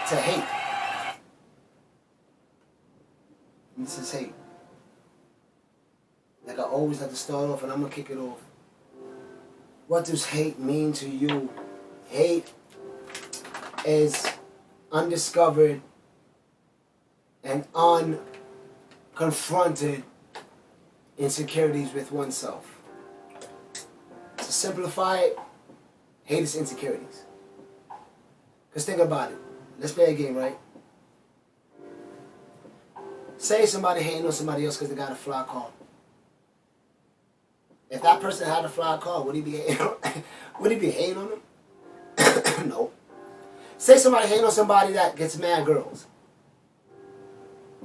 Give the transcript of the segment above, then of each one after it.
to hate. And this is hate. Like I always have to start off, and I'm going to kick it off. What does hate mean to you? Hate is undiscovered and unconfronted insecurities with oneself. To simplify it, hate is insecurities. Because think about it. Let's play a game, right? Say somebody hating on somebody else because they got a fly car. If that person had a fly car, would he be hating on, would he be hating on them? No. Say somebody hating on somebody that gets mad girls.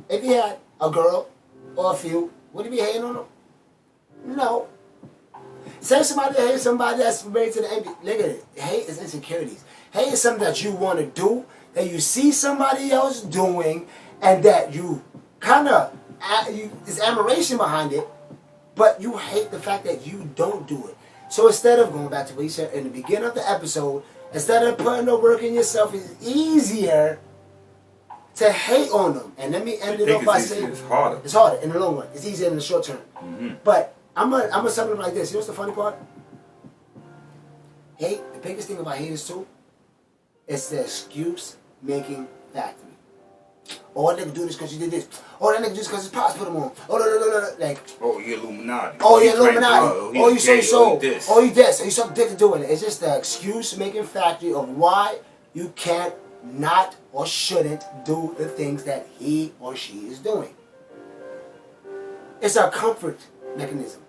If he had a girl or a few, would he be hating on them? No. Say somebody hates somebody that's married to the envy. Look at it. Hate is insecurities. Hate is something that you want to do, that you see somebody else doing, and that you kind of, there's admiration behind it, but you hate the fact that you don't do it. So instead of going back to what you said in the beginning of the episode, instead of putting the work in yourself, it's easier to hate on them. And let me end it off by saying it's harder. It's harder in the long run. It's easier in the short term. But I'm gonna sum it up like this. You know what's the funny part? Hate, the biggest thing about hate is too, it's the excuse making factory. Oh, that nigga do this because you did this. Oh, that nigga do this because his pops put him on. Oh, no. Like, oh, he Illuminati. Oh, he Illuminati. Oh, you say so. Oh, this. Oh, you this. Oh, you something different doing it. It's just the excuse making factory of why you can't, not, or shouldn't do the things that he or she is doing. It's a comfort mechanism.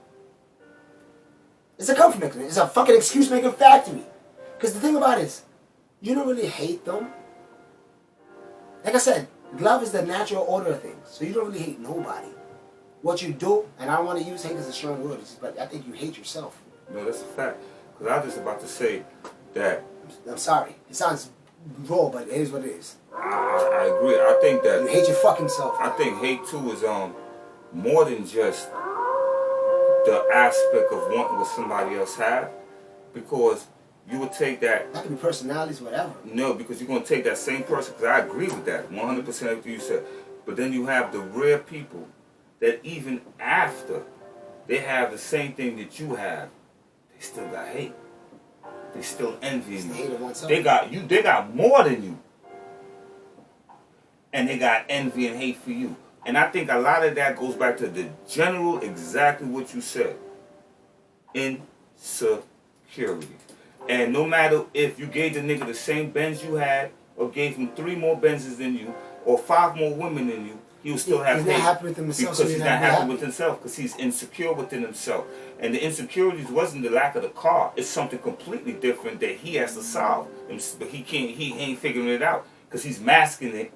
It's a comfort mechanism. It's a fucking excuse making factory. Because the thing about it is, you don't really hate them. Like I said, love is the natural order of things. So you don't really hate nobody. What you do, and I don't want to use hate as a strong word, but I think you hate yourself. No, that's a fact. Because I was just about to say that... I'm sorry. It sounds raw, but it is what it is. I agree. I think that... You hate your fucking self. I think hate, too, is more than just the aspect of wanting what somebody else have. Because you would take that... That could be personalities, whatever. No, because you're going to take that same person, because I agree with that, 100% everything you said. But then you have the rare people that even after they have the same thing that you have, they still got hate. They still envying you. They got more than you. And they got envy and hate for you. And I think a lot of that goes back to the general, exactly what you said. Insecurity. And no matter if you gave the nigga the same Benz you had, or gave him 3 more Benzes than you, or 5 more women than you, he will still have hate. He's not happy with himself. Because he's not happy with himself, because he's insecure within himself. And the insecurities wasn't the lack of the car. It's something completely different that he has to solve. But he ain't figuring it out, because he's masking it,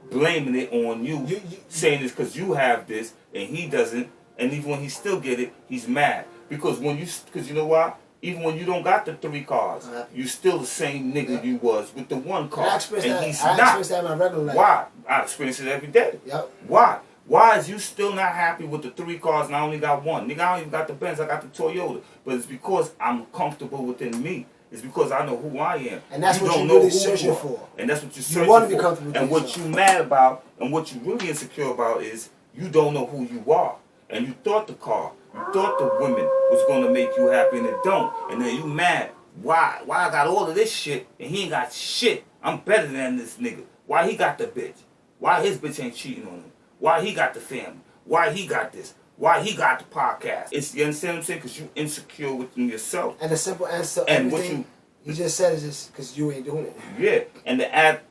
blaming it on you, saying it's because you have this, and he doesn't. And even when he still get it, he's mad. Because you know why? Even when you don't got the 3 cars, you still the same nigga you was with the 1 car. I experience that in my regular life. Why? I experience it every day. Yep. Why? Why is you still not happy with the 3 cars and I only got 1? Nigga, I don't even got the Benz, I got the Toyota. But it's because I'm comfortable within me. It's because I know who I am. And that's what you're really searching for. And that's what you're searching for. You want to be comfortable with yourself. And what you mad about and what you really insecure about is you don't know who you are. And you thought the car, you thought the women was going to make you happy and it don't. And then you mad. Why I got all of this shit and he ain't got shit? I'm better than this nigga. Why he got the bitch? Why his bitch ain't cheating on him? Why he got the family? Why he got this? Why he got the podcast? You understand what I'm saying? Because you insecure within yourself. And the simple answer to and everything you just said is just because you ain't doing it. Yeah.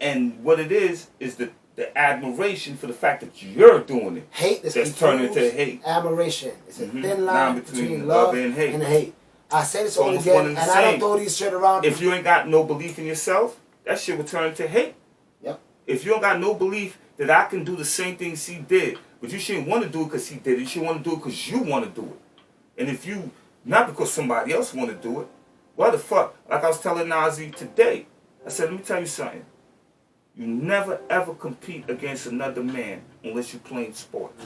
And what it is the admiration for the fact that you're doing it. Hate that's turning into hate. Admiration. It's a thin line between love and hate. I say this all again, and I don't throw these shit around. If you ain't got no belief in yourself, that shit will turn into hate. Yep. If you don't got no belief that I can do the same things he did, but you shouldn't want to do it because he did it. You should want to do it because you want to do it. And if you, not because somebody else want to do it, why the fuck? Like I was telling Nazi today, I said, let me tell you something. You never ever compete against another man unless you're playing sports.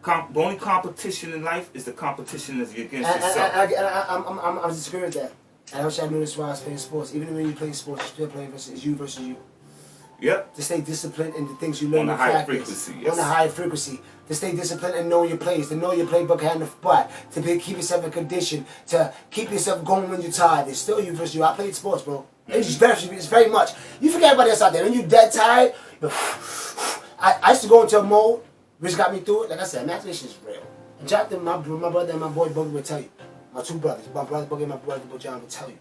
The only competition in life is the competition is against yourself. I'm disagreeing with that. I wish I knew this while I was playing sports. Even when you play sports, you're still playing versus you. Yep. To stay disciplined in the things you learn On a and high practice. frequency, yes. On a high frequency. To stay disciplined and know your plays. To know your playbook hand of butt. To keep yourself in condition. To keep yourself going when you're tired. It's still you versus you. I played sports, bro. It's very much. You forget everybody else out there. When you're dead tired, I used to go into a mode which got me through it. Like I said, imagination is real. And Jonathan, my brother and my boy Boogie will tell you. My two brothers. My brother Boogie and my brother John will tell you.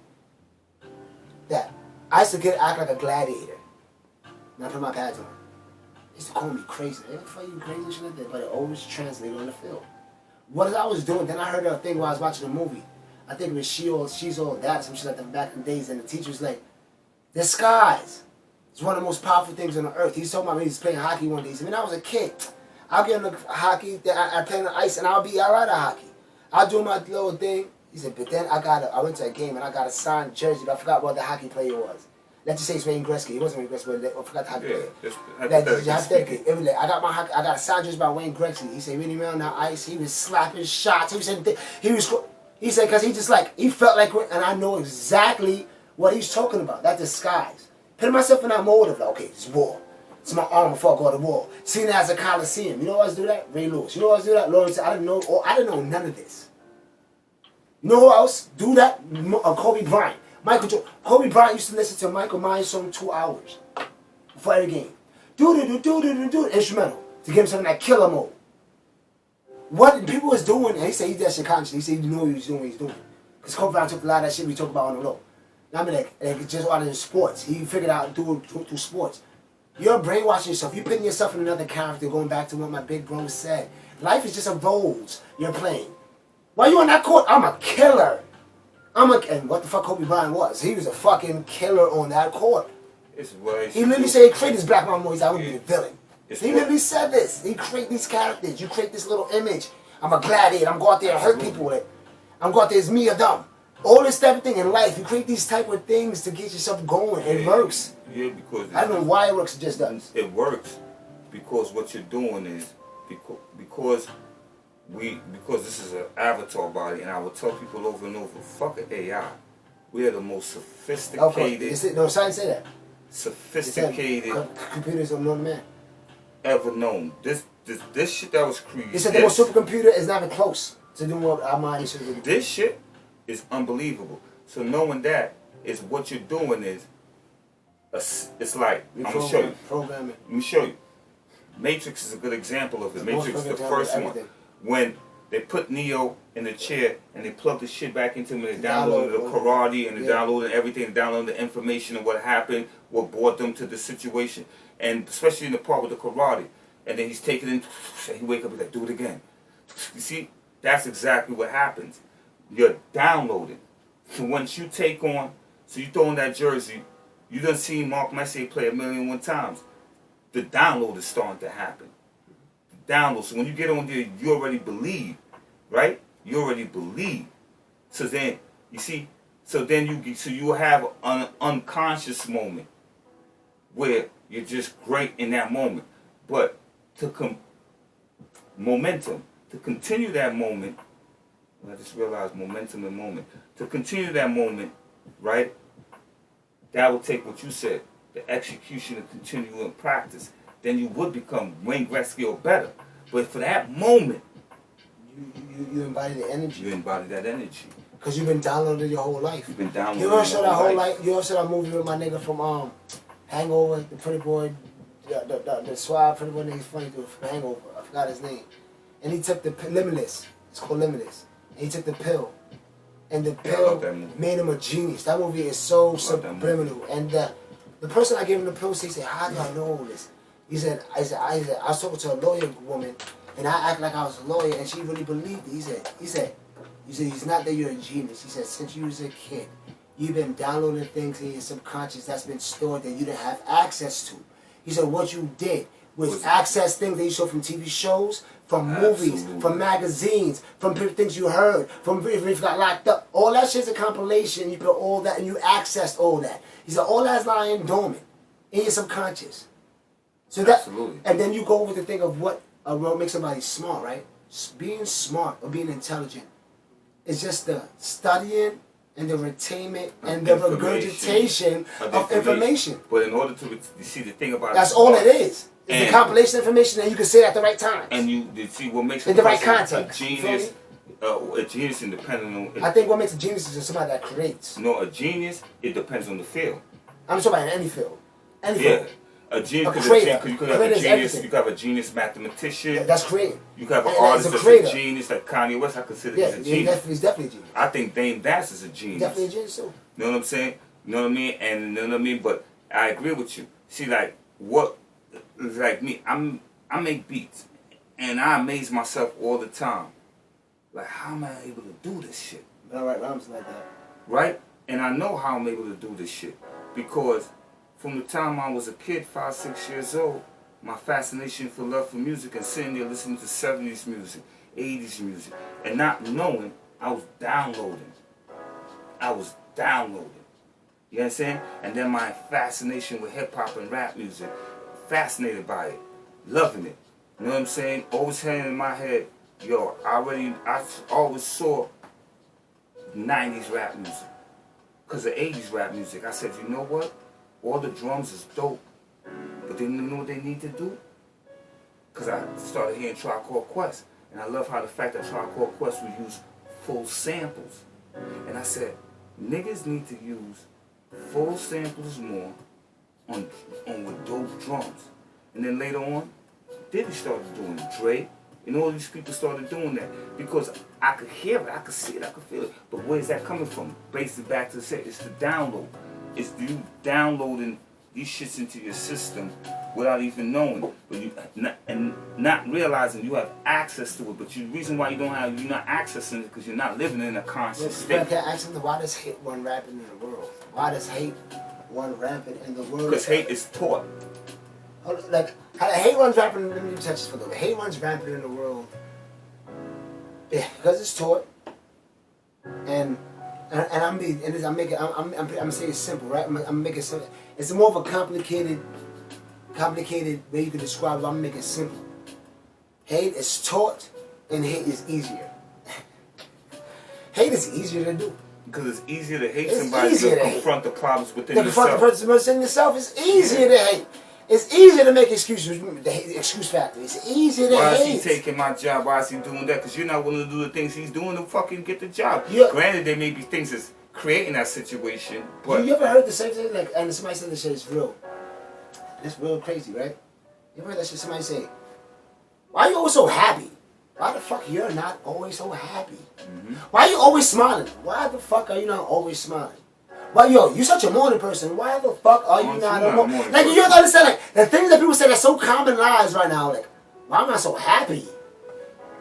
That I used to act like a gladiator. And I put my pads on. They used to call me crazy. They fuck you crazy and shit like that, but it always translated on the field. What I was doing, then I heard a thing while I was watching a movie. I think it was She's All That, some shit like that back in the days, and the teacher was like, the skies. It's one of the most powerful things on the earth. He's talking about me, he was playing hockey one day. He said, when I was a kid, I'll get in the hockey, I play on the ice, and I'll be all right at hockey. I'll do my little thing. He said, but then I went to a game, and I got a signed jersey, but I forgot what the hockey player was. Let's just say it's Wayne Gretzky. He wasn't Wayne Gretzky, but I forgot the hockey player. I got a signed jersey by Wayne Gretzky. He said, when he went on the ice, he was slapping shots. He said, because he felt like, and I know exactly what he's talking about. That disguise. Putting myself in that mode of like, okay, it's war. It's my armor before I go to war. Seeing it as a Coliseum. You know who else do that? Ray Lewis. You know who else do that? Lawrence. I didn't know none of this. You know who else do that? Kobe Bryant. Kobe Bryant used to listen to Michael Myers song 2 hours before every game. Do instrumental to get himself in that killer mode. What people was doing, and he said he did that shit consciously. He said he knew he was doing what he's doing. Because Kobe Bryant took a lot of that shit we talk about on the low. I mean, like just out of sports. He figured out through sports. You're brainwashing yourself. You're putting yourself in another character, going back to what my big bro said. Life is just a roles you're playing. While you're on that court, I'm a killer. And what the fuck Kobe Bryant was? He was a fucking killer on that court. He literally said he created this black mama movies. I would be the villain. He literally said this. He create these characters. You create this little image. I'm a gladiator. I'm go out there and hurt people with it. I'm go out there as me or them. All this type of thing in life. You create these type of things to get yourself going. It works. Yeah, because I don't know why it works. It just does. It works because what you're doing is because this is an avatar body, and I will tell people over and over, fuck an AI. We are the most sophisticated. No, science say that. Sophisticated. Computers are known man. Ever known. This shit that was created. They said the most supercomputer is not even close to doing what our mind should do. This shit is unbelievable. So knowing that is what you're doing is. It's like I'm gonna show you. Programming. Let me show you. Matrix is a good example of it. Matrix is the first one. When they put Neo in the chair and they plugged the shit back into him and they downloaded the karate and they downloaded everything, they downloaded the information of what happened, what brought them to the situation. And especially in the part with the karate. And then he's taking it in, he wake up and like, do it again. You see, that's exactly what happens. You're downloading. So once you take on, so you throw in that jersey, you done seen Mark Messier play 1,000,001 times. The download is starting to happen. The download. So when you get on there, you already believe, right? You already believe. So then, you see, so you will have an unconscious moment where you're just great in that moment. But momentum, to continue that moment, I just realized momentum and moment. To continue that moment, right? That would take what you said, the execution and continuing practice. Then you would become Wayne Gretzky or better. But for that moment, you embody the energy. You embody that energy. Because you've been downloading your whole life. You've been downloading your whole life. You ever saw that movie with my nigga from Hangover, the pretty boy, the suave pretty boy nigga, he's funny dude from Hangover. I forgot his name. And he took the Limitless. It's called Limitless. And he took the pill. And the pill made him a genius. That movie is so subliminal. And the person I gave him the pill, he said, how do I know all this? He said, I was talking to a lawyer woman, and I act like I was a lawyer, and she really believed it. He said, it's not that you're a genius. He said, since you was a kid, you've been downloading things in your subconscious that's been stored that you didn't have access to. He said, what you did was access things that you saw from TV shows, from movies, from magazines, from things you heard, from if you got locked up. All that shit's a compilation. You put all that and you accessed all that. He said all that's lying dormant in your subconscious. So that, and then you go with the thing of what makes somebody smart, right? Being smart or being intelligent is just the studying and the retainment and the regurgitation of information. But in order to, you see, the thing about that's all it is. It's the compilation of information, and you can say it at the right time. And you see what makes in the right context. A genius. A genius, independent on. I think what makes a genius is just somebody that creates. No, a genius, it depends on the field. I'm talking about in any field. Any field. A genius, a creator. You could have a genius. You could have a genius mathematician. Yeah, that's creating. You could have an artist that's a genius, like Kanye West. I consider he's a genius. He's definitely a genius. I think Dame Dash is a genius. Definitely a genius too. You know what I'm saying? You know what I mean? And you know what I mean? But I agree with you. See, like what, like me, I make beats, and I amaze myself all the time. Like, how am I able to do this shit? I write rhymes like that. Right? And I know how I'm able to do this shit because from the time I was a kid, 5, 6 years old, my fascination for love for music and sitting there listening to 70s music, 80s music, and not knowing, I was downloading. You know what I'm saying? And then my fascination with hip-hop and rap music, fascinated by it, loving it. You know what I'm saying? Always had in my head, yo, I always saw 90s rap music. Because the 80s rap music, I said, you know what? All the drums is dope, but they didn't know what they need to do. Because I started hearing Tribe Called Quest, and I love how the fact that Tribe Called Quest would use full samples. And I said, niggas need to use full samples more on with dope drums. And then later on, Diddy started doing it, Dre, and all these people started doing that because I could hear it, I could see it, I could feel it. But where's that coming from? Basically back to the set, it's the download. It's you downloading these shits into your system without even knowing, but you not realizing you have access to it. But the reason why you're not accessing it because you're not living in a conscious state. Okay, actually, why does hate run rampant in the world? Why does hate run rampant in the world? Because hate is taught. Like hate runs rampant. Let me touch this for a little bit. Hate runs rampant in the world. Yeah, because it's taught, and I'm saying it's simple, right? I'm making it simple. It's more of a complicated way you can describe it. I'm making it simple. Hate is taught, and hate is easier. Hate is easier to do. Because it's easier to hate somebody than to confront the problems within yourself. To confront the person within yourself. It's easier to hate. It's easier to make excuses. The excuse factor. It's easier to hate. Why is he taking my job? Why is he doing that? Because you're not willing to do the things he's doing to fucking get the job. Yeah. Granted, there may be things that's creating that situation, but... You ever heard the same thing? Like, and somebody said this shit is real. It's real crazy, right? You ever heard that shit? Somebody say, why are you always so happy? Why the fuck you're not always so happy? Mm-hmm. Why are you always smiling? Why the fuck are you not always smiling? Why, yo, you such a morning person. Why the fuck are you not a morning person? Like, you don't understand, like, the things that people say that's so common lies right now, like, why am I so happy?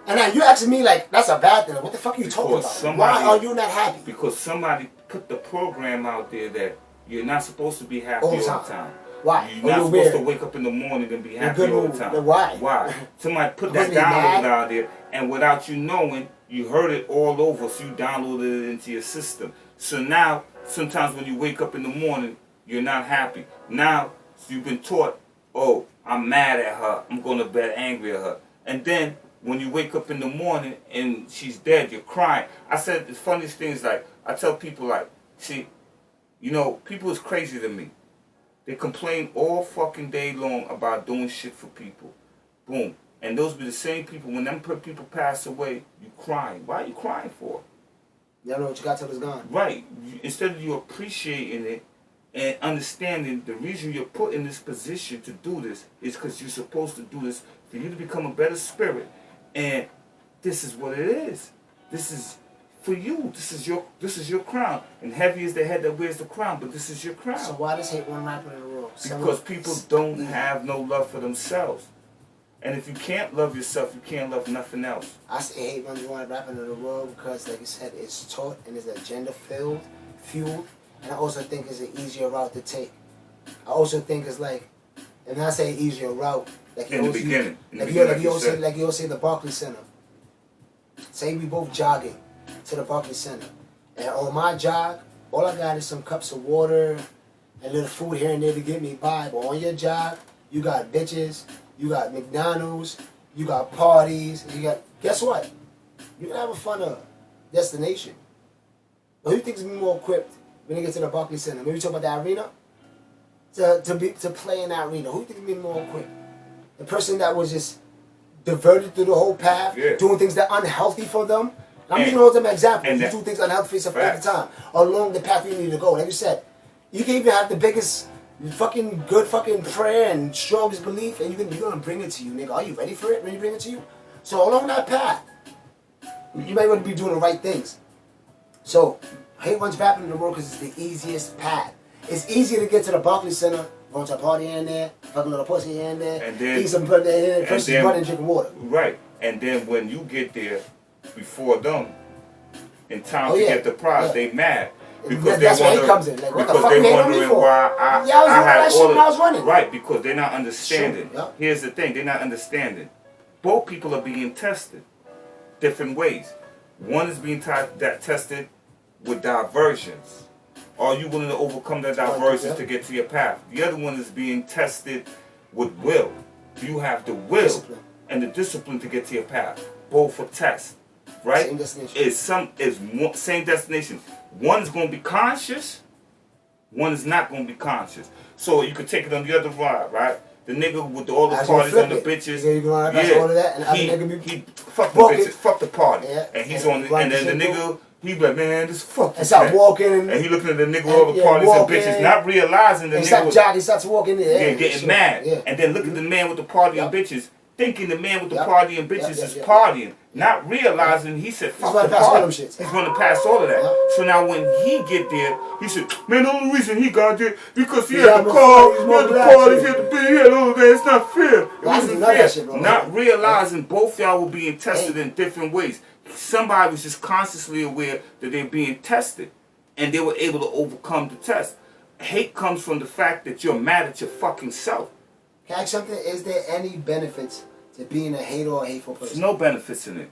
And now you're asking me, like, that's a bad thing. What the fuck are you talking about? Why are you not happy? Because somebody put the program out there that you're not supposed to be happy all the time. Why? You're not supposed to wake up in the morning and be happy all the time. Why? Why? Somebody put that download out there, and without you knowing, you heard it all over, so you downloaded it into your system. So now, sometimes when you wake up in the morning, you're not happy. Now, you've been taught, oh, I'm mad at her, I'm going to bed angry at her. And then, when you wake up in the morning and she's dead, you're crying. I said the funniest things, like, I tell people, like, see, you know, people is crazy to me. They complain all fucking day long about doing shit for people. Boom. And those be the same people, when them people pass away, you crying. Why are you crying for? You don't know what you got till it's gone. Right. Instead of you appreciating it and understanding the reason you're put in this position to do this is because you're supposed to do this for you to become a better spirit. And this is what it is. This is for you. This is your crown. And heavy is the head that wears the crown, but this is your crown. So why does hate run rampant in the world? Because people don't have no love for themselves. And if you can't love yourself, you can't love nothing else. I say hate runs rampant in the world because, like you said, it's taught and it's agenda-fueled, and I also think it's an easier route to take. I also think it's like, and when I say easier route, like in the beginning, like you always say the Barclays Center. Say we both jogging to the Barclays Center, and on my jog, all I got is some cups of water and little food here and there to get me by. But on your jog, you got bitches. You got McDonald's, you got parties, you got, guess what? You can have a fun destination. Who do you think is more equipped when they get to the Barclays Center? When we talk about the arena, to play in that arena, who do you think is more equipped? The person that was just diverted through the whole path, doing things that are unhealthy for them. I'm using all them examples. You do things unhealthy for yourself all the time, along the path you need to go. Like you said, you can even have the biggest fucking good fucking prayer and strongest belief, and you're gonna bring it to you, nigga. Are you ready for it when you bring it to you? So along that path, you might want to be doing the right things. So hate runs rapid in the world because it's the easiest path. It's easier to get to the Barclays Center, going to a party in there, fucking little pussy in there, and then eat some butt in there, push some butt and drink water. Right, and then when you get there before them, in time to get the prize, they mad. Because that's where he comes in. Like, what the fuck they're you hate on me wondering for? why I was doing that shit when I was running. Right, because they're not understanding. Sure, Here's the thing, they're not understanding. Both people are being tested different ways. One is being tested with diversions. Are you willing to overcome the diversions to get to your path? The other one is being tested with will. Do you have the will and the discipline to get to your path? Both are tests, right? Same destination. Same destination. One is going to be conscious. One is not going to be conscious. So you could take it on the other ride, right? The nigga with all the parties and the bitches. All of that, and he fuck the bitches, fuck the party, and he's on. And then the nigga, he like, man, this fuck. And start walking, and he looking at the nigga with all the parties and bitches, not realizing the nigga. He starts walking there, getting mad, and then look at the man with the party and bitches, thinking the man with the party and bitches is partying, not realizing he said fuck the party. He's going to pass all of that. So now when he get there, he said, man, the only reason he got there because he had the car, he had the party, he had the beer, he had all of that. It's not fair. It wasn't fair. Not realizing both y'all were being tested in different ways. Somebody was just consciously aware that they're being tested, and they were able to overcome the test. Hate comes from the fact that you're mad at your fucking self. Can I ask something? Is there any benefits to being a hater or a hateful person? There's no benefits in it.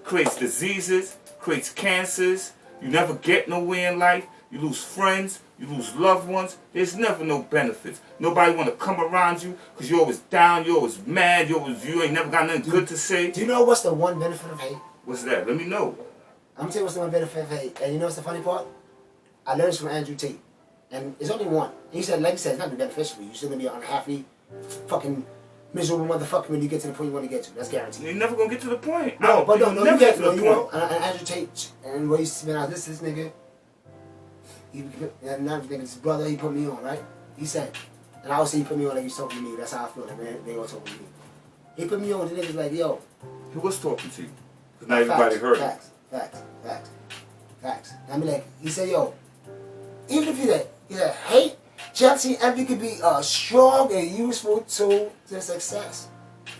Creates diseases, creates cancers. You never get nowhere in life. You lose friends. You lose loved ones. There's never no benefits. Nobody want to come around you because you're always down. You're always mad. You ain't never got nothing good to say. Do you know what's the one benefit of hate? What's that? Let me know. I'm going to tell you what's the one benefit of hate. And you know what's the funny part? I learned this from Andrew Tate. And it's only one. And he said, like he said, it's not going to be beneficial for you. You're still going to be unhappy, fucking miserable motherfucker when you get to the point you want to get to. That's guaranteed. You're never going to get to the point. No, but no, you get to the point. You won't. And Andrew Tate, and what he said, man, this nigga, and now his brother, he put me on, right? He said, and I would say he put me on like he's talking to me. That's how I feel, like, man, they all talking to me. He put me on, the nigga's like, yo. He was talking to you. Because now everybody heard it. Facts. I mean, like, he said, yo, even if you said, hate, jealousy, and envy could be a strong and useful tool to success.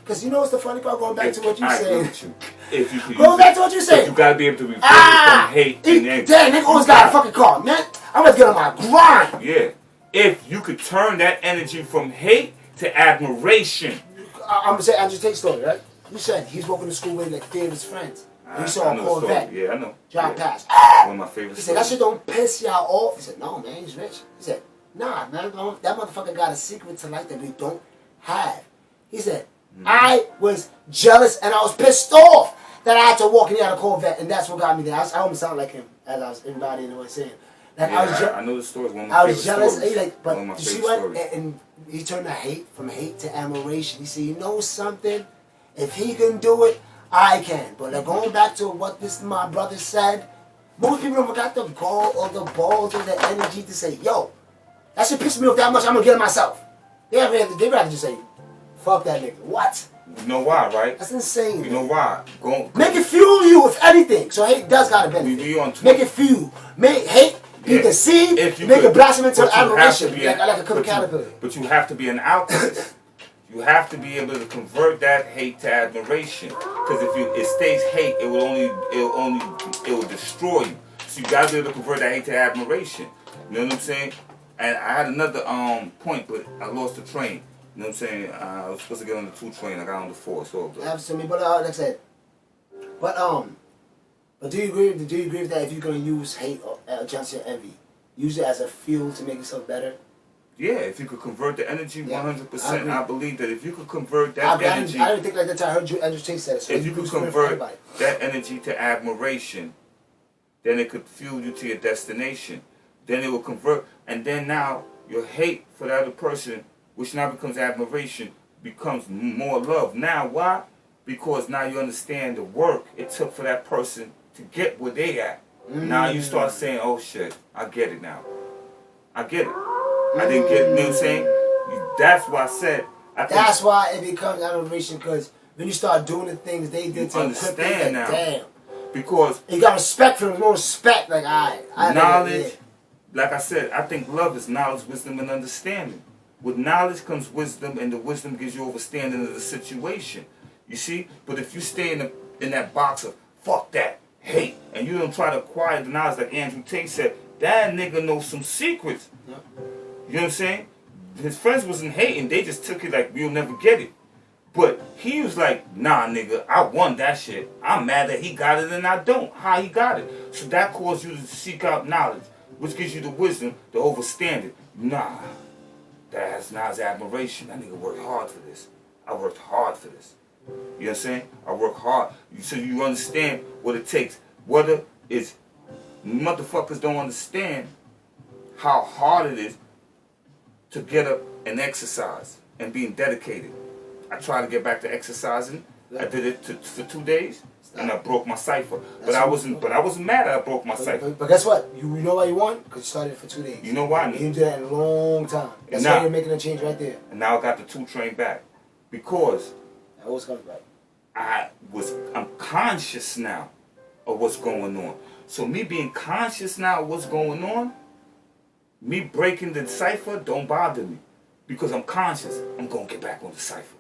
Because you know what's the funny part? Going back to what you said. If you could going back to what you said. You gotta be able to refrain from hate and envy. Damn, nigga always got a fucking car, man. I'm gonna get on my grind. Yeah. If you could turn that energy from hate to admiration. I'm gonna say Andrew Tate's story, right? You said he's walking to school with like three of his friends. And he saw a Corvette. Yeah, I know. Drive past. One of my favorite He said, that shit don't piss y'all off. He said, no, man, he's rich. He said, nah, man, that motherfucker got a secret to life that we don't have. He said, I was jealous and I was pissed off that I had to walk in a Corvette, and that's what got me there. I almost sound like him as I was embodying what I was saying. Like, I know the story. One of my favorite jealous. Stories. Like, but one of my you see favorite what? stories. And he turned from hate to admiration. He said, you know something? If he can do it, I can. But like, going back to what my brother said, most people don't got the gall or the balls or the energy to say, yo, that shit pisses me off that much, I'm gonna get it myself. They rather just say, fuck that nigga. What? You know why, right? That's insane. You know why? Make it fuel you if anything. So hate does got a benefit. Make it fuel. Make hate be the seed. Make it blossom into admiration. Like a cooking caterpillar. But you have to be an alchemist. You have to be able to convert that hate to admiration. Because if it stays hate, it will destroy you. So you gotta be able to convert that hate to admiration. You know what I'm saying? And I had another point, but I lost the train. You know what I'm saying? I was supposed to get on the 2 train. I got on the 4. So absolutely, but like I said, but do you agree with that? If you're gonna use hate or jealousy or envy, use it as a fuel to make yourself better. Yeah, if you could convert the energy 100%, I believe that if you could convert that energy... I didn't think like that until I heard you Andrew Tate said it. So if you could convert that energy to admiration, then it could fuel you to your destination. Then it will convert, and then now your hate for the other person, which now becomes admiration, becomes more love. Now, why? Because now you understand the work it took for that person to get where they at. Now you start saying, oh shit, I get it now. I get it. I didn't get it, you know what I'm saying? That's why I said, that's why it becomes admiration, because when you start doing the things they did to understand like, now. damn. Because you got respect for them, no respect, like, alright. Knowledge, like I said, I think love is knowledge, wisdom, and understanding. With knowledge comes wisdom, and the wisdom gives you understanding of the situation. You see? But if you stay in that box of, fuck that, hate, and you don't try to acquire the knowledge, like Andrew Tate said, that nigga knows some secrets. Yep. You know what I'm saying? His friends wasn't hating, they just took it like, we'll never get it. But he was like, nah, nigga, I won that shit. I'm mad that he got it and I don't. How he got it? So that caused you to seek out knowledge, which gives you the wisdom to overstand it. Nah, that's not his admiration. That nigga worked hard for this. I worked hard for this. You know what I'm saying? I work hard. So you understand what it takes. Whether it's motherfuckers don't understand how hard it is to get up and exercise and being dedicated. I tried to get back to exercising. I did it for 2 days, and I broke my cipher. But I wasn't mad that I broke my cipher. But guess what? You know why you won? Because you started it for 2 days. You know why? You didn't do that in a long time. That's why you're making a change right there. And now I got the 2 train back because that always comes back. I'm conscious now of what's going on. So me being conscious now of what's going on, me breaking the cipher don't bother me. Because I'm conscious, I'm going to get back on the cipher.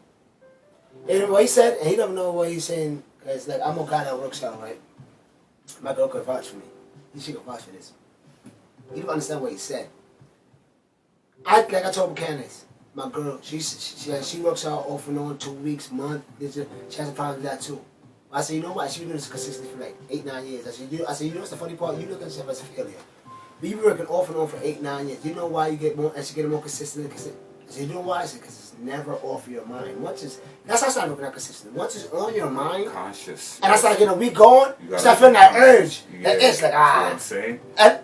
And what he said, and he don't know what he's saying, because like, I'm a guy that works out, right? My girl could vouch for me. She could vouch for this. You don't understand what he said. Like I told mechanics, my girl, she works out off and on 2 weeks, month. She has a problem with that too. I said, you know what? She's been doing this consistently for like 8-9 years. I said, you know what's the funny part? You look at yourself as a failure. But you've been working off and on for 8-9 years. You know why you get more, as you get more consistent? I said, you know why? I said, because it's never off your mind. That's how I started looking at consistent. Once it's on your mind, conscious. And I started getting a week going, start feeling that urge. That itch, like, what I'm saying? And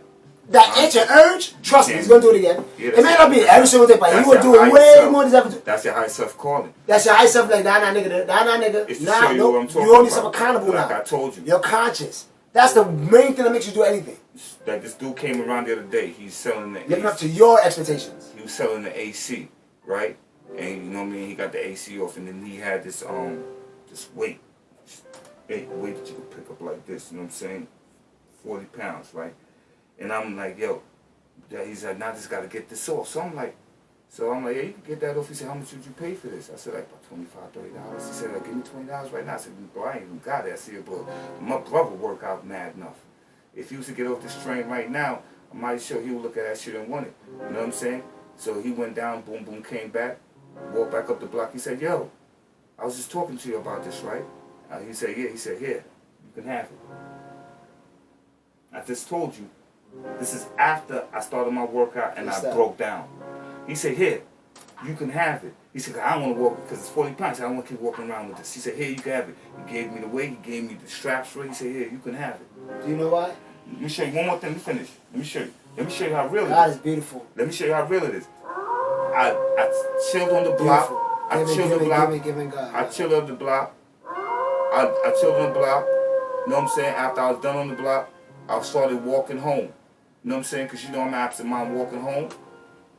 that itch and urge, trust me, he's going to do it again. Yeah, it may not be every single day, but he will do it way more than he's ever do. That's your high self calling. That's your high self, like, nah, nigga. It's Nah, you no, you hold yourself accountable now. Like I told you. You're conscious. That's the main thing that makes you do anything. Like this dude came around the other day, he's selling the living up to your expectations. He was selling the AC, right? And you know what I mean, he got the AC off, and then he had this weight that you could pick up like this, you know what I'm saying? 40 pounds, right? And I'm like, yo, he's like, now I just gotta get this off. So I'm like, yeah, you can get that off. He said, how much would you pay for this? I said, like about $25, $30. He said, like, give me $20 right now. I said, bro, I ain't even got it. I said, but my brother work out mad enough. If he was to get off this train right now, I'm mighty sure he would look at that shit and want it. You know what I'm saying? So he went down, boom, boom, came back, walked back up the block. He said, yo, I was just talking to you about this, right? He said, yeah. He said, here, you can have it. I just told you, this is after I started my workout and I broke down. He said, here, you can have it. He said, I don't want to walk because it's 40 pounds. I don't want to keep walking around with this. He said, here, you can have it. He gave me the weight. He gave me the straps for it. He said, here, you can have it. Do you know why? Let me show you one more thing to finish. Let me show you. Let me show you how real it is. God is beautiful. Let me show you how real it is. I chilled on the block. I chilled on the block. I chilled on the block. I chilled on the block. You know what I'm saying? After I was done on the block, I started walking home. You know what I'm saying? Because you know I'm absent mind walking home.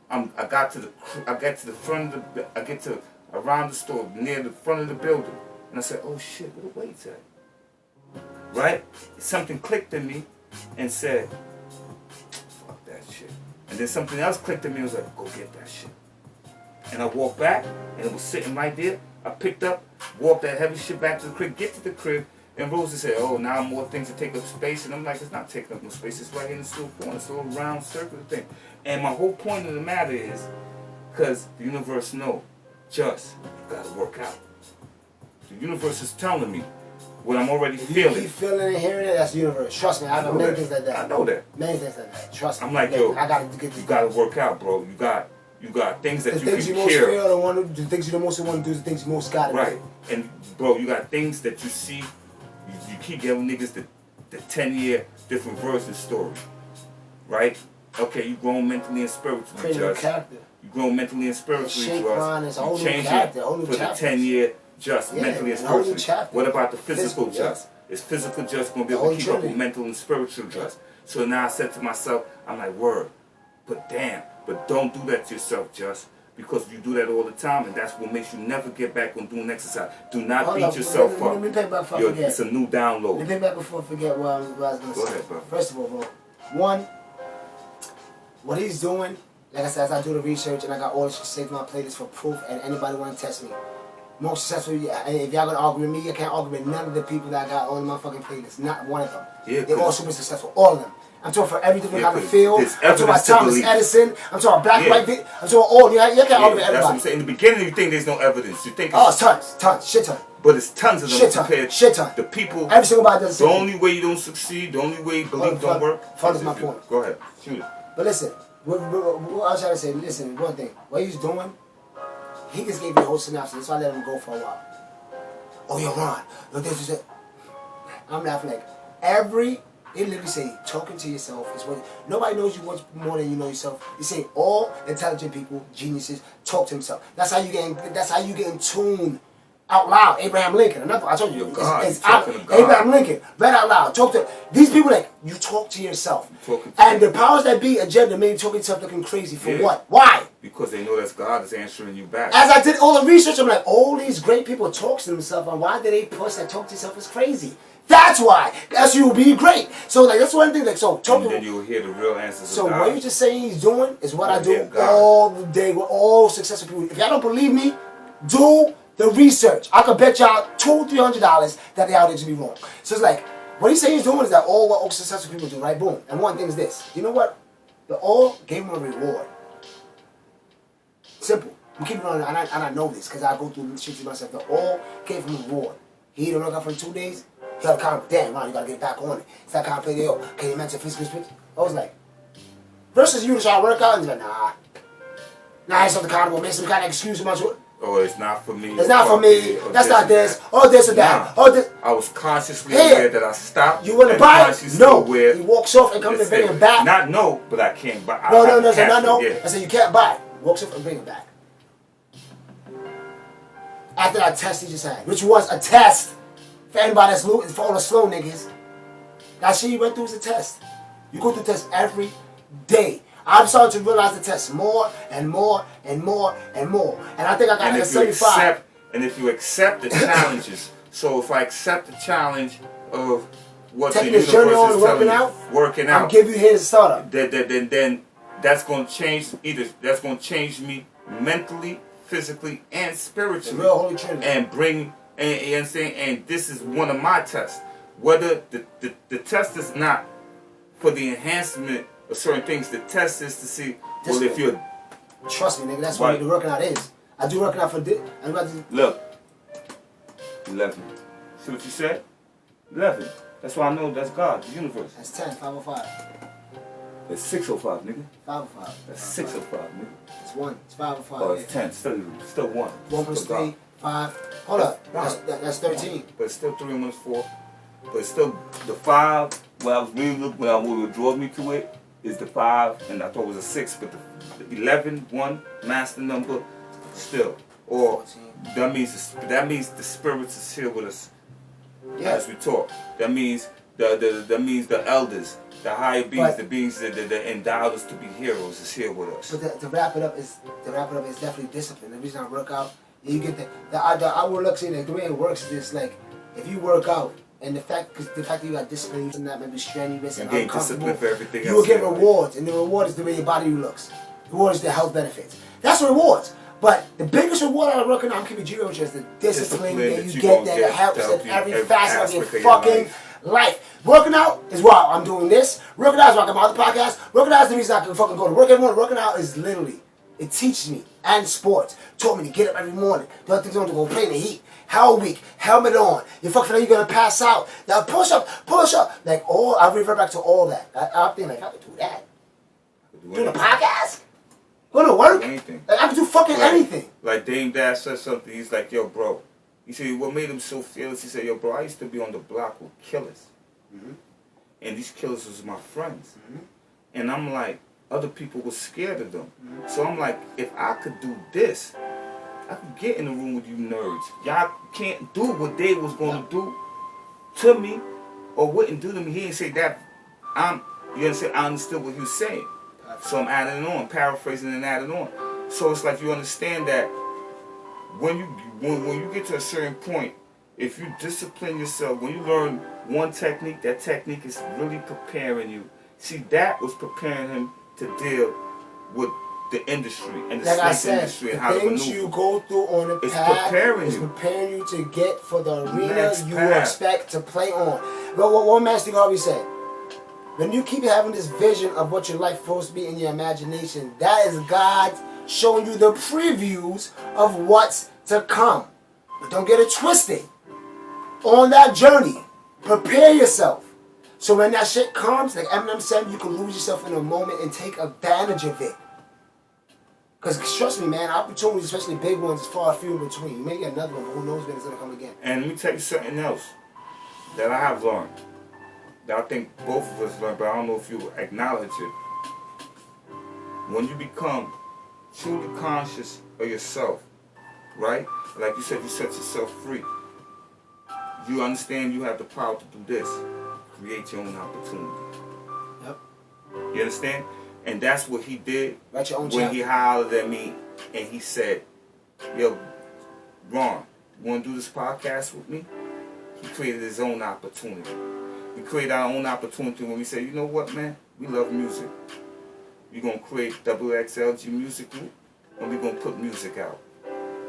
I get to the front of the, I get to around the store, near the front of the building. And I said, oh shit, where the weight's at? Right? Something clicked in me and said, fuck that shit. And then something else clicked in me and was like, go get that shit. And I walked back and it was sitting right there. I picked up, walked that heavy shit back to the crib, get to the crib, and Rosa said, oh, now more things to take up space. And I'm like, it's not taking up no space. It's right in the little corner. It's a little round circular thing. And my whole point of the matter is, because the universe knows, just, you gotta work out. The universe is telling me what I'm already feeling. You keep feeling and hearing it, that's the universe. Trust me, I know many things like that. I know that. Many things like that. Trust me. I'm like, yo, I gotta get you gotta work out, bro. You got things that you can things you most feel, the things you the most want to do, the things you most gotta do. Right. And bro, you got things that you see. You keep giving niggas the 10-year different versions story, right? Okay, you grown mentally and spiritually, Creating a Juss. character. You grown mentally and spiritually, Shape line is a whole Juss. new You change character, it a whole new for the chapter. 10-year Juss, Yeah, mentally and a whole new spiritually. chapter. What about the physical Physical, yeah. Juss? Is physical Juss going to be The able whole to keep up with trinity. mental and spiritual Juss? So now I said to myself, I'm like, word, but damn, but don't do that to yourself, Juss. Because you do that all the time, and that's what makes you never get back on doing exercise. Do not Hold beat up, yourself let up. me pay back before I forget. It's a new download. Let me pay back before I forget what I was going to say. Go ahead, bro. First of all, bro, one, what he's doing, like I said, as I do the research and I got all this shit saved in my playlist for proof, and anybody want to test me. Most successful, and if y'all gonna argue with me, I can't argue with none of the people that I got on my fucking playlist. Not one of them. Yeah, they're all super successful. All of them. I'm talking for every different kind of field. there's I'm talking about evidence to Thomas believe. Edison. I'm talking about Black White. I'm talking all. You can't argue with That's what everybody. I'm saying. In the beginning, you think there's no evidence. You think Oh, it's tons, shit ton. but it's tons of them Shit ton, compared shit ton. the people. Every single body does the The same. only way you don't succeed, the only way belief don't work. Fun is my point. Go ahead, shoot it. But listen, what I was trying to say, listen, one thing. What he's doing, he just gave me the whole synopsis, so I let him go for a while. Oh, yo, Ron, yo, this is it. I'm laughing like, they literally say, talking to yourself is what, nobody knows you much more than you know yourself. They say all intelligent people, geniuses, talk to themselves. That's how you get in tune out loud. Abraham Lincoln, another, I told you, it's talking to God. Abraham Lincoln, read out loud, talk to, these people like, you talk to yourself. And the powers that be agenda made you talk to yourself looking crazy for what? Why? Because they know that God is answering you back. As I did all the research, I'm like, all these great people talk to themselves, and why do they push that talk to yourself is crazy? That's why. That's you will be great. So like that's one thing. Like so, and then you'll hear the real answers. So of God. what you're just saying he's doing is what I do all the day with all successful people. If y'all don't believe me, do the research. I could bet y'all $200-300 that they out there to be wrong. So it's like what he's saying he's doing is that all successful people do. Right? Boom. And one thing is this. You know what? The all gave him a reward. Simple. We keep it on, and I know this because I go through shit to myself. The all gave him a reward. He didn't work out for 2 days. He got a comment, damn, Ron, you gotta get back on it. It's that kind of play, yo, can you mention physical speech? I was like, versus you to try to work out, and he's like, nah, it's something accountable, make some kind of excuse about you. Oh, it's not for me. It's not for me. That's not this. Oh, this or that. Oh, this. I was consciously aware that I stopped. You want to buy it? No. Aware He walks off and comes and bring it back. Not no, but I can't buy. No. I said you can't buy it. Walks off and bring it back. After that test he just had, which was a test. For anybody that's for all the slow niggas, that shit you went through is a test. You go through tests every day. I'm starting to realize the test more and more and more and more. And I think I got like a 75. And if you accept the challenges, so if I accept the challenge of what taking the this journey universe on is working out, I'll give you his startup. Then that's going to change that's going to change me mentally, physically, and spiritually. The real Holy Trinity. And bring. And you know what I'm saying? And this is one of my tests. Whether the test is not for the enhancement of certain things, the test is to see, well, if you're... Trust me, nigga, that's what the working out is. I do working out for this. Look. 11. See what you said? 11. That's why I know that's God, the universe. That's 10, 505. That's 605, nigga. 505. That's 605, nigga. It's 1. It's 505. Oh, it's 10. Still 1. 1 plus 3. 5. Hold up. That's 13. But it's still 3 and 1 is 4. But it's still the 5. When I was really looking, what drove me to it is the 5, and I thought it was a 6. But the 11, 1, master number, still. Or 14. that means the spirits is here with us as we talk. That means the elders, the higher beings, the beings that endowed us to be heroes is here with us. But to wrap it up is definitely discipline. The reason I work out. You get the outward looks in it. The way it works is this, like if you work out and the fact that you got discipline, you're not maybe strenuous and uncomfortable, for everything you will get rewards, and the reward is the way your body looks. The reward is the health benefits. That's rewards. But the biggest reward out of working out, I'm keeping you is the discipline that you get that helps in every facet of your fucking life. Working out is why I'm doing this. Working out is why I'm on the podcast. Working out is the reason I can fucking go to work every morning. Working out is literally. It teaches me, and sports, taught me to get up every morning. Don't think I'm going to go play in the heat. Hell week, helmet on. You fucking know you're going to pass out. Now push up. Like, I revert back to all that. I'm thinking, like, I could do that. Doing a podcast? Going to work? Anything. Like, I could do fucking anything. Like Dame Dash said something, he's like, yo, bro. He said, what made him so fearless? He said, yo, bro, I used to be on the block with killers. Mm-hmm. and these killers was my friends. And I'm like, other people were scared of them. So I'm like, if I could do this, I could get in the room with you nerds. Y'all can't do what they was gonna do to me or wouldn't do to me. He didn't say that. You understand? I understood what he was saying. So I'm adding it on, paraphrasing and adding on. So it's like you understand that when you get to a certain point, if you discipline yourself, when you learn one technique, that technique is really preparing you. See, that was preparing him to deal with the industry and the snake industry and how to maneuver. The things you go through on the path is preparing you to get for the arena you expect to play on. But what one man Steve Harvey said, when you keep having this vision of what your life is supposed to be in your imagination, that is God showing you the previews of what's to come. But don't get it twisted. On that journey, prepare yourself. So when that shit comes, like Eminem said, you can lose yourself in a moment and take advantage of it. Because trust me, man, opportunities, especially big ones, is far few in between. You may get another one, but who knows when it's going to come again. And let me tell you something else that I have learned. That I think both of us learned, but I don't know if you acknowledge it. When you become truly conscious of yourself, right? Like you said, you set yourself free. You understand you have the power to do this. Create your own opportunity. Yep. You understand? And that's what he did Write your own when chapter. he hollered at me and he said, yo, Ron, you want to do this podcast with me? He created his own opportunity. We created our own opportunity when we said, you know what, man? We love music. We're going to create WXLG Music Group and we're going to put music out.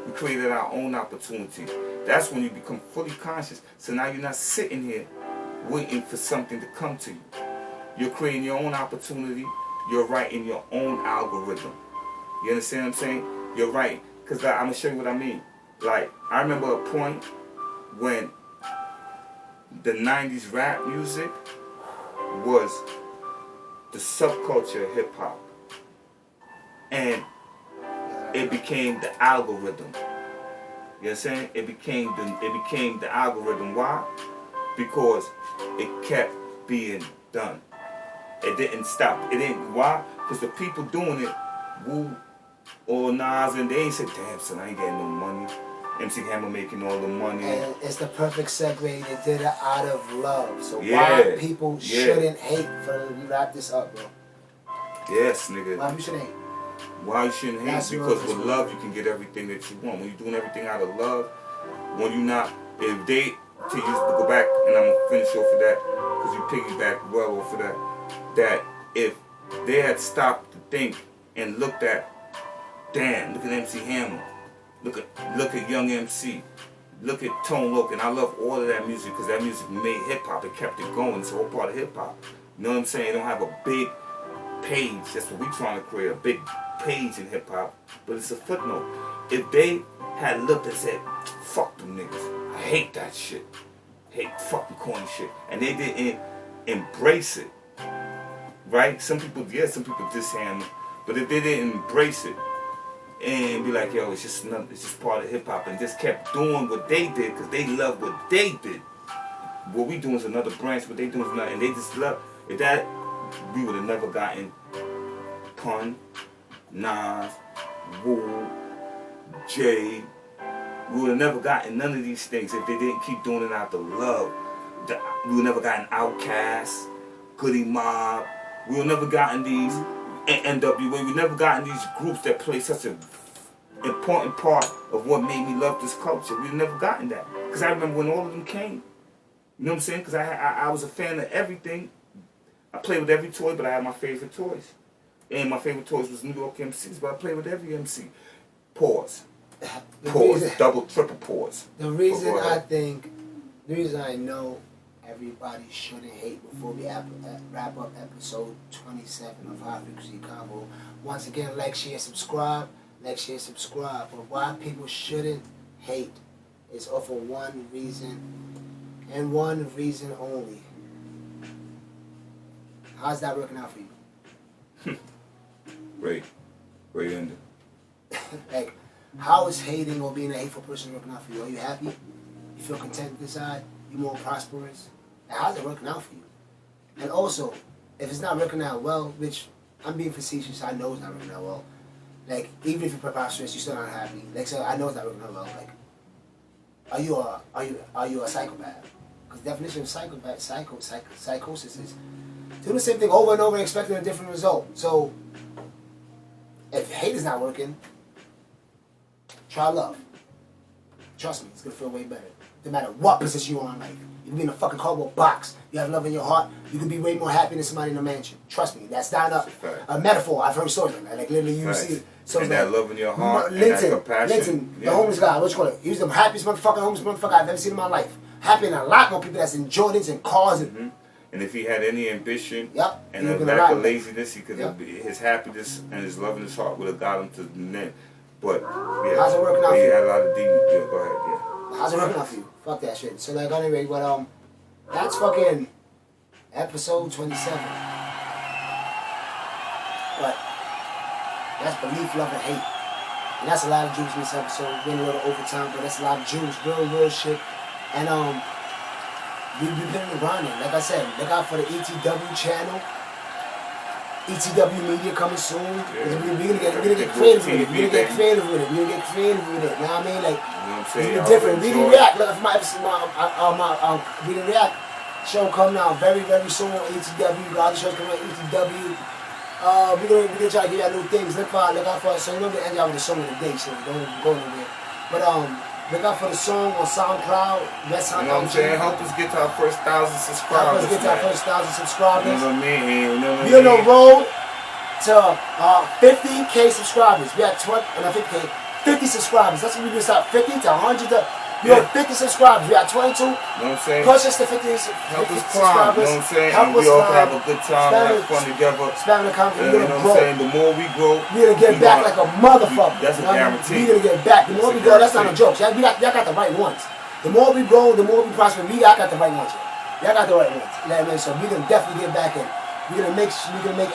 We created our own opportunity. That's when you become fully conscious. So now you're not sitting here waiting for something to come to you. You're creating your own opportunity. You're writing your own algorithm. You understand what I'm saying? You're right. Because I'm going to show you what I mean. Like, I remember a point when the 90s rap music was the subculture of hip-hop. And it became the algorithm. You understand? It became the algorithm. Why? Because it kept being done. It didn't stop. It didn't. Why? Because the people doing it, Wu or Nas, and they ain't say, damn, son, I ain't getting no money. MC Hammer making all the money. And it's the perfect segue. They did it out of love. So why people shouldn't hate for you wrap this up, bro? Yes, nigga. Why you shouldn't hate? Why you shouldn't hate? Because with love you can get everything that you want. When you're doing everything out of love, when you're not, if they, to go back, and I'm going to finish off of that, because you piggyback well off of that, that if they had stopped to think and looked at, damn, look at MC Hammer, look at Young MC, look at Tone Loc, and I love all of that music because that music made hip-hop, it kept it going, it's all part of hip-hop. You know what I'm saying? They don't have a big page, that's what we're trying to create, a big page in hip-hop, but it's a footnote. If they had looked and said, fuck them niggas, I hate that shit, hate fucking corny shit, and they didn't embrace it, right? Some people diss Hammer, but if they didn't embrace it and be like, yo, it's just part of hip hop, and just kept doing what they did because they love what they did. What we doing is another branch, what they doing is another, and they just love. If that, we would have never gotten Pun, Nas, Wu, Jay. We would have never gotten none of these things if they didn't keep doing it out of love. We would have never gotten Outkast, Goody Mob. We would have never gotten these NWA. We never gotten these groups that play such an important part of what made me love this culture. We never gotten that. Because I remember when all of them came. You know what I'm saying? Because I was a fan of everything. I played with every toy, but I had my favorite toys. And my favorite toys was New York MCs, but I played with every MC. Pause. Pause. Double, triple pause. The reason I know everybody shouldn't hate before we wrap up episode 27 of High Frequency Convo. Once again, like, share, subscribe. Like, share, subscribe. But why people shouldn't hate is for one reason, and one reason only. How's that working out for you? Great ending. Like, how is hating or being a hateful person working out for you? Are you happy? You feel content inside? You more prosperous? How's it working out for you? And also, if it's not working out well, which I'm being facetious, I know it's not working out well. Like, even if you're preposterous, you're still not happy. Like, so I know it's not working out well. Like, are you a psychopath? Because the definition of psychosis is doing the same thing over and over and expecting a different result. So, if hate is not working, try love. Trust me, it's gonna feel way better. No matter what position you are in life. You can be in a fucking cardboard box. You have love in your heart. You can be way more happy than somebody in a mansion. Trust me, that's not a metaphor. I've heard stories like that. Like literally, you see. So and that love in your heart, and that compassion. The homeless guy, what you call it? He was the happiest homeless motherfucker I've ever seen in my life. Happy than a lot more people that's in Jordans and cars. And, and if he had any ambition and a lack of laziness, he could have his happiness and his love in his heart would have got him to the net. But yeah, how's it working out for you? He had a lot of demons. Yeah, go ahead. Yeah. How's it working out for you? Fuck that shit. So like anyway, but that's fucking episode 27. But that's belief, love, and hate. And that's a lot of juice in this episode. We're in a little overtime, but that's a lot of juice, real shit. And we've been putting the grind in. Like I said, look out for the ETW channel. ETW Media coming soon. Yeah. We're gonna get creative with it. We're gonna get creative with it. You know what I mean? Like, it's different. Read and React. Look, my Read and React show coming out very soon on ETW. The other shows coming out on ETW. We're gonna try to give y'all new things. Look out for it. So we're gonna end y'all with the song of the day, so don't go anywhere. But look out for the song on SoundCloud. You know what I'm saying? Help us get to our first 1,000 subscribers. Help us get to our first 1,000 subscribers. You know what I mean? You know what I mean? We're on the road to 50K subscribers. We at 50 subscribers. That's what we're gonna start. 50 to 100 we have 50 subscribers. We are 22. You know what I'm saying? Push us to 50 Help us climb. subscribers. You know what I'm saying? Help and us we all can climb. have a good time and have fun together. Spamming the comments. You know what I'm saying? The more we grow, we're gonna get back like a motherfucker. That's a guarantee. We're gonna get back. The more we grow, that's not a joke. Y'all got the right ones. The more we grow, the more we prosper. Y'all got the right ones. Y'all got the right ones. You know what I mean? So we're gonna definitely get back in. We're gonna make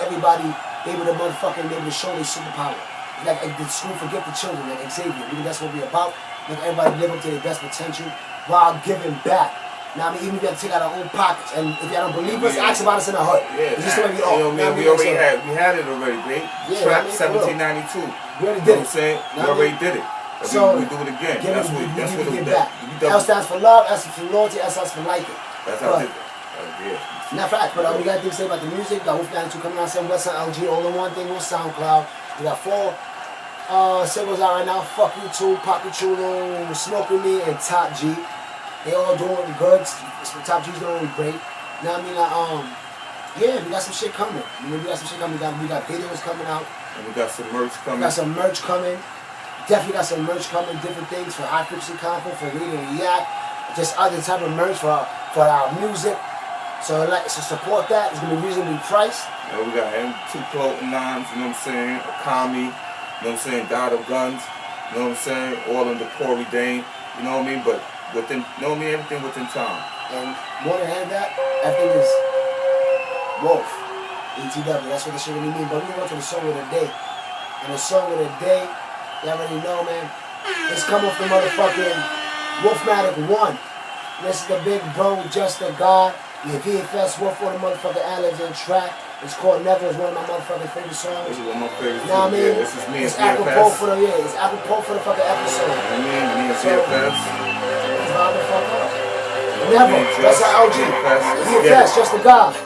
everybody able to motherfucking be able to show their superpower. Like the school forget the children, like Xavier. That's what we're about. Make everybody live up to their best potential while giving back. Now, I mean, even if we have to take out our own pockets, and if y'all don't believe us, ask about us in the hood. Yeah, it's just the way we You are. know, we already had it already, babe. Yeah, Trap 1792. We already You know what did I'm saying? We already did it. So we do it again. That's what we get back. L stands for love, S stands for loyalty, S stands for liking. That's how I did it. Not fact, but we got things to say about the music. Got Wolf 92 coming out, 7 Westside LG, all in one thing on SoundCloud. We got 4 singles out right now. Fuck You Too, Poppy Chulo, Smoke With Me, and Top G. They all doing good. Top G's doing great. Now I mean, yeah, we got some shit coming. We got some shit coming. We got videos coming out. And we got some merch coming. We got some merch coming. Definitely got some merch coming. Different things for high frequency convo, for Read and React, just other type of merch for our music. So support that. It's gonna be reasonably priced. Yeah, we got two clothing lines. You know what I'm saying? Akami. You know what I'm saying? God of Guns. You know what I'm saying? All under Corey Dane. You know what I mean? But within, you know what I mean? Everything within time. And more than that, everything is Wolf. ETW. That's what the shit really means. But we're gonna go to the song of the day. And the song of the day, y'all already know, man. It's come off the motherfucking Wolfmatic 1. This is the big bro, Juss Da God. The H.F.C. Wolf on the motherfucking ad-libs and track. It's called Never. It's one of my motherfucking favorite songs. This is one of my favorites. You know what I mean? Yeah, this is me it's and apropos for the it's apropos for the fucking episode. I mean, me and So, CFS. That's how the fuck up. Never. That's our OG. H.F.C. Juss Da God.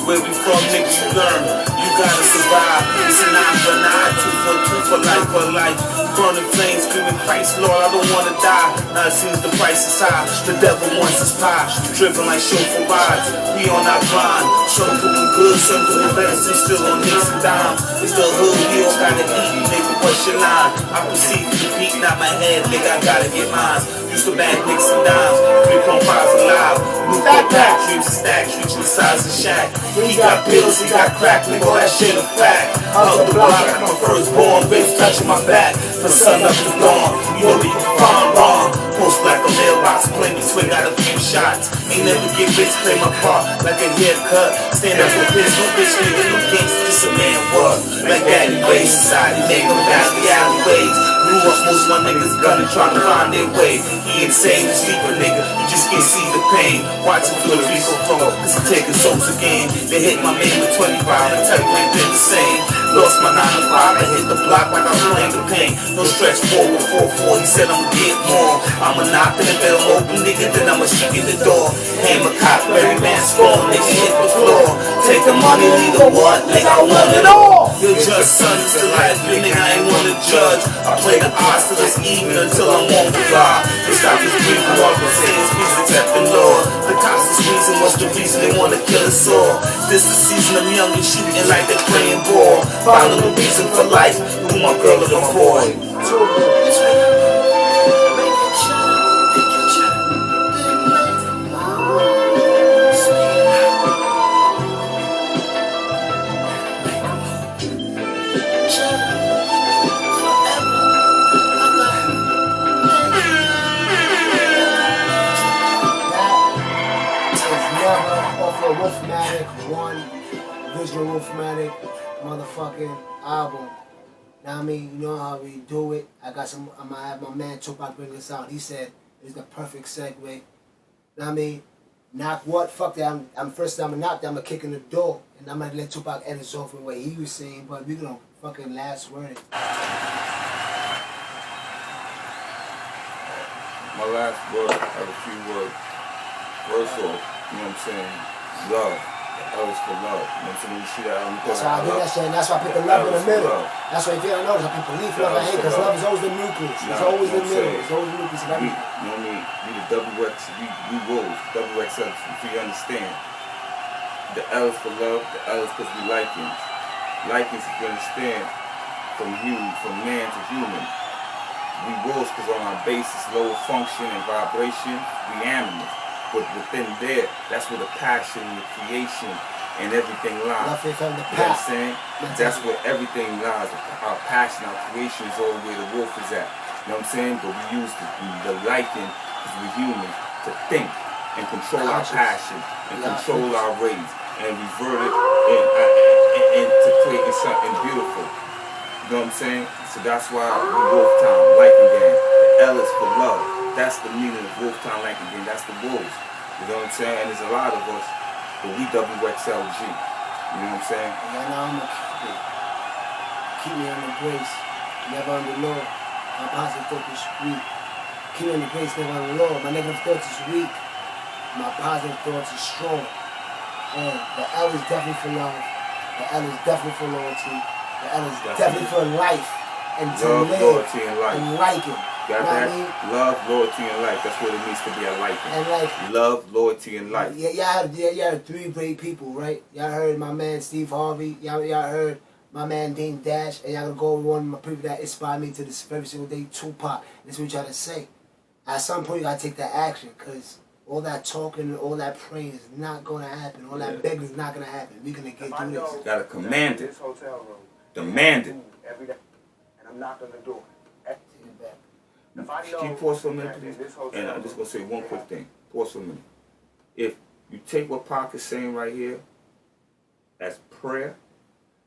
Where we from, niggas, you learn. You gotta survive. It's an eye for an eye, 2 for 2 for life. Burning flames, screaming Christ, Lord, I don't wanna die. Now it seems the price is high. The devil wants us pie. Driven like chauffeur rides. We on our grind. Some doing good, some doing better. Some still on nicks and dimes. It's the hood, we all gotta eat. Nigga, what's your line? I proceed to beat, not my head, nigga, I gotta get mine. Used to bag nicks and dimes. 3.5 alive. New back dreams and stacks, reaching the size of shack. He got pills, he got crack, nigga, all that shit a fact. Hug the block like my firstborn, bitch touching my back. From sun up to dawn, you know that you find wrong. Post black on mailbox, play me swing out a few shots. Ain't never get rich, play my part like a haircut. Stand up for this, no bitch, nigga, no gangsters. a man was. Like that in race society, make them valley alleyways. Grew up, most of my niggas gunning, trying to find their way. He insane, you sleeper nigga, you just can't see the pain. Watching Puerto Rico flow, cause he taking souls again. They hit my man with 25 and tell you ain't been the same. Lost my 9 to 5, I hit the block like I'm playing the pain. No stretch forward, 4-4, he said I'ma get more. I'ma knock and if it don't open, nigga, then I'ma shoot in the door. Hammer cop, every man score, nigga hit the floor. Take the money, leave the what, nigga, I want it all. Your judge son is the life, you nigga, I ain't wanna judge. I play the odds till it's even until I'm on the fly. They stop this beef, walk and say it's peace, accepting law. The cops is squeezing, what's the reason they wanna kill us all? This the season of young and shooting like they're playing ball. Finding the reason for life, who my girl or my boy. Wolfmatic, one visual Wolfmatic motherfucking album. Now I mean, you know how we do it. I'm gonna have my man Tupac bring this out. He said it's the perfect segue. Now I mean, knock what? Fuck that. I'm first time I knock that, I'm gonna kick in the door. And I'm gonna let Tupac end us off with what he was saying, but we gonna fucking last word it. My last word, I have a few words. First off, you know what I'm saying? Love. L is for love. You know what I'm saying? When you see that album, that's why I do that shit, and that's why I put the love in the middle. That's why if you don't notice, I put belief, love, and hate, because love is always the nucleus. It's always the middle. It's always the nucleus of everything. You know what I mean? We the double X, we rules, double XL, if you understand. The L is for love, the L is because we likings. Likings, if you understand, from man to human. We rules because on our base is lower function and vibration, we animals. But within there, that's where the passion, the creation, and everything lies. Love it from the You know what I'm past. saying? That's where everything lies. Our passion, our creation is all where the wolf is at. You know what I'm saying? But we use the liking, because we're human, to think and control our passion and control our rage and revert it into creating something beautiful. You know what I'm saying? So that's why we Wolf Town, liking game. The L is for love. That's the meaning of Wolf Town, liking game. That's the wolves. You know what I'm saying? And there's a lot of us, but we WXLG. You know what I'm saying? And y'all know I'm gonna keep it. Keep me on the grace, never on the law. My positive thoughts is weak. Keep me on the grace, never on the law. My negative thoughts is weak. My positive thoughts is strong. And the L is definitely for love. The L is definitely for loyalty. The L is definitely for life. And to love, live loyalty, and life. and liking. Got that? I mean? Love, loyalty, and life. That's what it means to be a liking. And like love, loyalty, and life. Yeah, y'all heard 3 great people, right? Y'all heard my man Steve Harvey. Y'all heard my man Dean Dash. And y'all gonna go over one of my people that inspired me to this very single day, Tupac. That's what y'all to say. At some point, you gotta take that action, because all that talking and all that praying is not gonna happen. All that begging is not gonna happen. We're gonna get through this. You gotta command it. This hotel room. Demand it. Every day. And I'm knocking on the door. If I Can you pause for a minute, please? And I'm just going to say one quick thing. Pause for a minute. If you take what Pac is saying right here as prayer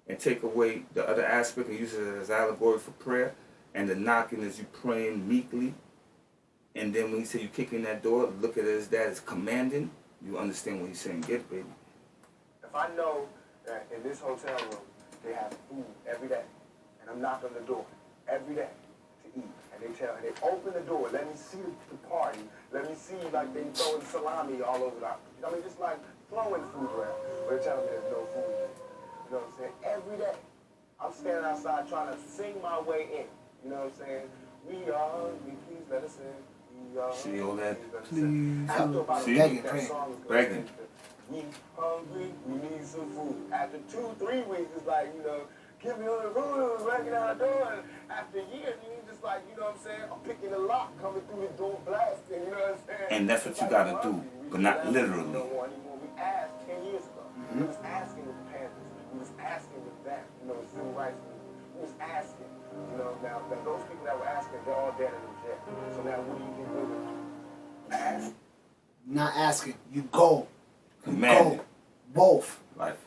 and take away the other aspect and use it as allegory for prayer, and the knocking is you praying meekly, and then when he said you kick in that door, look at it as that as commanding, you understand what he's saying. Get it, baby. If I know that in this hotel room they have food every day, and I'm knocking on the door every day to eat, and they open the door, let me see the party, let me see like they throwing salami all over the, I mean just like throwing food around, but they're telling me there's no food in it. You know what I'm saying? Every day, I'm standing outside trying to sing my way in. You know what I'm saying? We are hungry, please let us in. We are See all that? Please. After about See? a week, that song is going Begging. We hungry, we need some food. After 2-3 weeks, it's like, you know, get me on the road, breaking out the door. And after a year, you just like, you know what I'm saying? I'm picking the lock, coming through the door blasting, you know what I'm saying? And that's what you gotta do, but not literally. We asked 10 years ago. We was asking with the Panthers. We was asking with that, you know, the civil rights movement. We was asking, you know, now those people that were asking, they're all dead and in jail. So now what do you think we're gonna do? Ask? Not asking. You go. Command it. Both. Life.